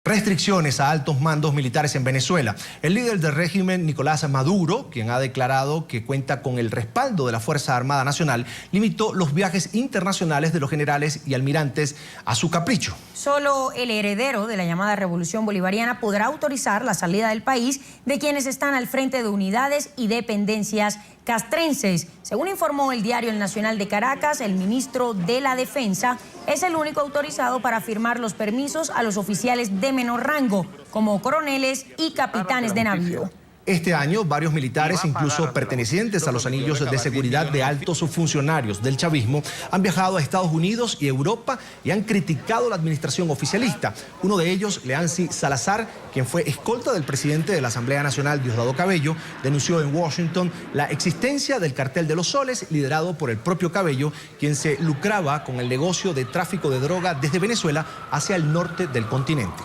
Restricciones a altos mandos militares en Venezuela. El líder del régimen, Nicolás Maduro, quien ha declarado que cuenta con el respaldo de la Fuerza Armada Nacional, limitó los viajes internacionales de los generales y almirantes a su capricho. Solo el heredero de la llamada Revolución Bolivariana podrá autorizar la salida del país de quienes están al frente de unidades y dependencias castrenses. Según informó el diario El Nacional de Caracas, el ministro de la Defensa es el único autorizado para firmar los permisos a los oficiales de menor rango, como coroneles y capitanes de navío. Este año, varios militares, incluso pertenecientes a los anillos de seguridad de altos funcionarios del chavismo, han viajado a Estados Unidos y Europa y han criticado la administración oficialista. Uno de ellos, Leancy Salazar, quien fue escolta del presidente de la Asamblea Nacional, Diosdado Cabello, denunció en Washington la existencia del cartel de los soles, liderado por el propio Cabello, quien se lucraba con el negocio de tráfico de droga desde Venezuela hacia el norte del continente.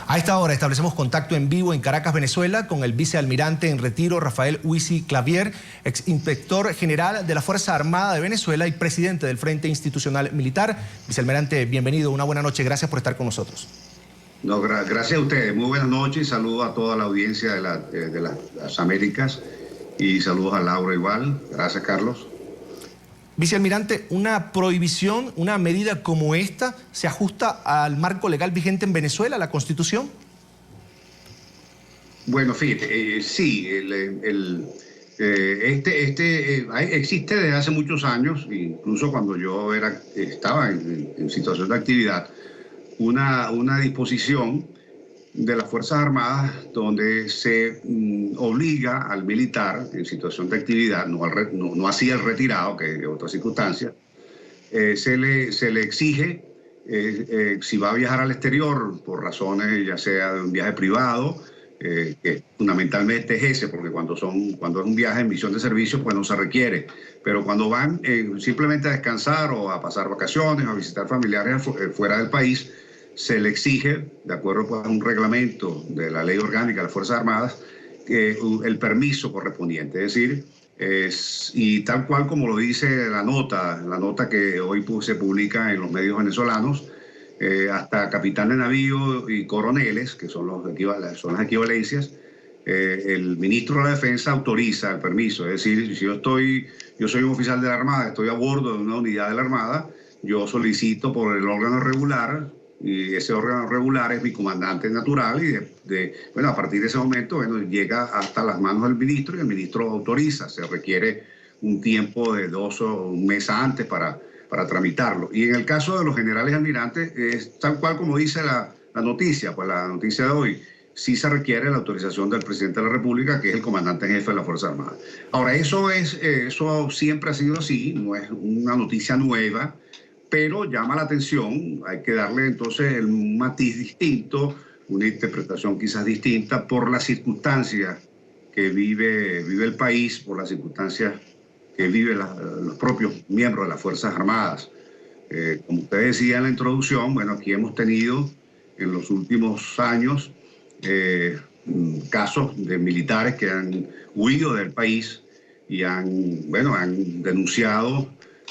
A esta hora establecemos contacto en vivo en Caracas, Venezuela, con el vicealmirante en retiro Rafael Huisi Clavier, ex inspector general de la Fuerza Armada de Venezuela y presidente del Frente Institucional Militar. Vicealmirante, bienvenido, una buena noche, gracias por estar con nosotros. No, gracias a ustedes, muy buenas noches y saludos a toda la audiencia de las Américas y saludos a Laura igual. Gracias, Carlos. Vicealmirante, ¿una prohibición, una medida como esta, se ajusta al marco legal vigente en Venezuela, a la Constitución? Bueno, fíjate, sí, existe desde hace muchos años, incluso cuando yo estaba en situación de actividad, una disposición de las Fuerzas Armadas donde se obliga al militar en situación de actividad, no así el retirado, que es otra circunstancia, se le exige, si va a viajar al exterior por razones ya sea de un viaje privado, que fundamentalmente es ese, porque cuando es un viaje en misión de servicio, pues no se requiere, pero cuando van simplemente a descansar o a pasar vacaciones o a visitar familiares fuera del país, se le exige, de acuerdo pues, a un reglamento de la Ley Orgánica de las Fuerzas Armadas, el permiso correspondiente. Es decir, y tal cual como lo dice la nota que hoy se publica en los medios venezolanos, hasta capitán de navío y coroneles, que son las equivalencias, el ministro de la Defensa autoriza el permiso. Es decir, si yo soy un oficial de la Armada, estoy a bordo de una unidad de la Armada, yo solicito por el órgano regular, y ese órgano regular es mi comandante natural y bueno, a partir de ese momento llega hasta las manos del ministro y el ministro autoriza. Se requiere un tiempo de 2 o un mes antes para tramitarlo. Y en el caso de los generales y almirantes, es tal cual como dice la noticia, pues la noticia de hoy, sí se requiere la autorización del presidente de la República, que es el comandante en jefe de la Fuerza Armada. Ahora, eso siempre ha sido así, no es una noticia nueva, pero llama la atención, hay que darle entonces un matiz distinto, una interpretación quizás distinta por las circunstancias que vive el país, por las circunstancias que viven los propios miembros de las Fuerzas Armadas. Como usted decía en la introducción, bueno, aquí hemos tenido en los últimos años casos de militares que han huido del país y han denunciado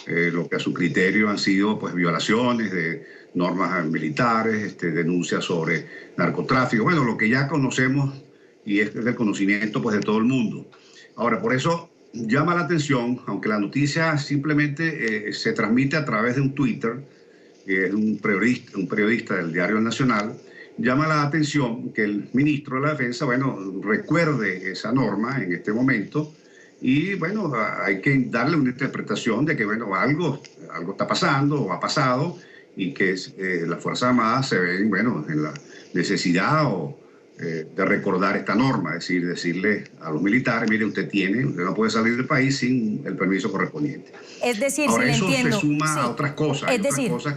lo que a su criterio han sido pues, violaciones de normas militares, denuncias sobre narcotráfico, bueno, lo que ya conocemos y es del conocimiento pues, de todo el mundo. Ahora, por eso llama la atención, aunque la noticia simplemente se transmite a través de un Twitter, que es un periodista del diario El Nacional, llama la atención que el ministro de la Defensa, bueno, recuerde esa norma en este momento. Y bueno, hay que darle una interpretación de que bueno, algo está pasando o ha pasado y que las Fuerzas Armadas se ven bueno, en la necesidad de recordar esta norma, es decir, decirle a los militares, mire, usted no puede salir del país sin el permiso correspondiente. Es decir, ahora, si eso le entiendo, se suma sí, a otras cosas,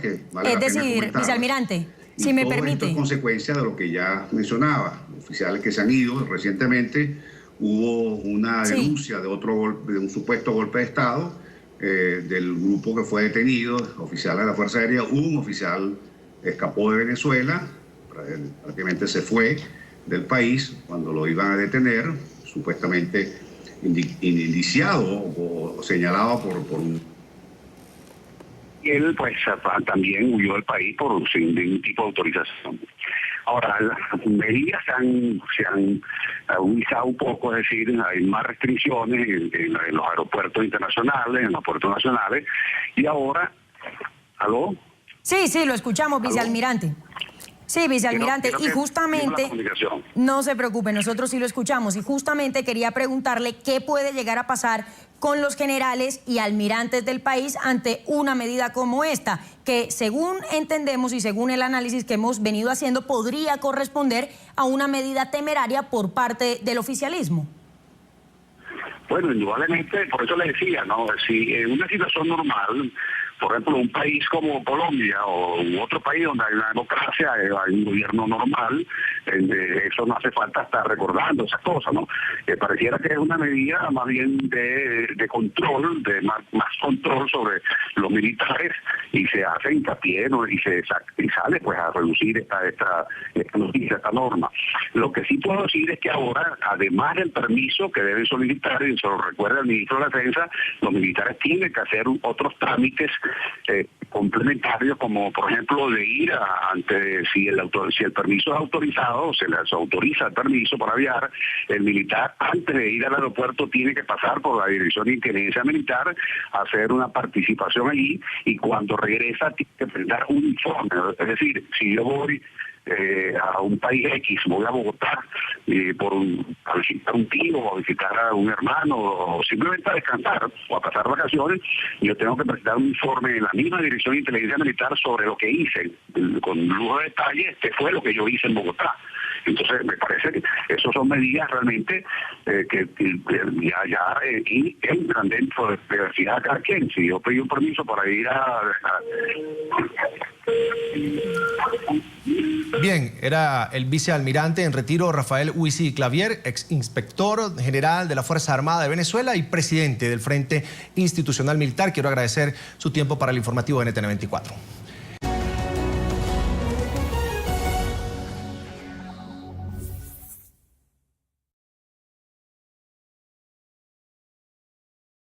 que vale la pena comentar. Vicealmirante, si me permite. Esto es consecuencia de lo que ya mencionaba, oficiales que se han ido recientemente. Hubo una denuncia de un supuesto golpe de Estado del grupo que fue detenido, oficial de la Fuerza Aérea. Un oficial escapó de Venezuela, prácticamente se fue del país cuando lo iban a detener, supuestamente indiciado o señalado por un y él pues también huyó del país sin ningún tipo de autorización. Ahora, las medidas se han agudizado un poco, es decir, hay más restricciones en los aeropuertos internacionales, en los puertos nacionales, y ahora, ¿aló? Sí, lo escuchamos, vicealmirante. Sí, vicealmirante, y justamente, no se preocupe, nosotros sí lo escuchamos, y justamente quería preguntarle qué puede llegar a pasar con los generales y almirantes del país ante una medida como esta, que según entendemos y según el análisis que hemos venido haciendo, podría corresponder a una medida temeraria por parte del oficialismo. Bueno, indudablemente, por eso le decía, ¿no? Si en una situación normal, por ejemplo, un país como Colombia o otro país donde hay una democracia, hay un gobierno normal, eso no hace falta estar recordando esas cosas, ¿no? Pareciera que es una medida más bien de control, de más control sobre los militares, y se hace hincapié, ¿no? y sale pues a reducir esta noticia, esta norma. Lo que sí puedo decir es que ahora, además del permiso que deben solicitar, y se lo recuerda el ministro de la Defensa, los militares tienen que hacer otros trámites complementarios, como por ejemplo de ir si el permiso es autorizado, se les autoriza el permiso para aviar, el militar antes de ir al aeropuerto tiene que pasar por la Dirección de Inteligencia Militar, hacer una participación allí, y cuando regresa tiene que presentar un informe. Es decir, si yo voy a un país X, voy a Bogotá a visitar un tío, o a visitar a un hermano, o simplemente a descansar o a pasar vacaciones, yo tengo que presentar un informe en la misma Dirección de Inteligencia Militar sobre lo que hice, con lujo de detalle, qué fue lo que yo hice en Bogotá. Entonces, me parece que esas son medidas realmente que ya entran dentro de la diversidad de cada quien. Si yo pedí un permiso para ir Bien, era el vicealmirante en retiro Rafael Huici Clavier, ex inspector general de la Fuerza Armada de Venezuela y presidente del Frente Institucional Militar. Quiero agradecer su tiempo para el informativo de NTN 24.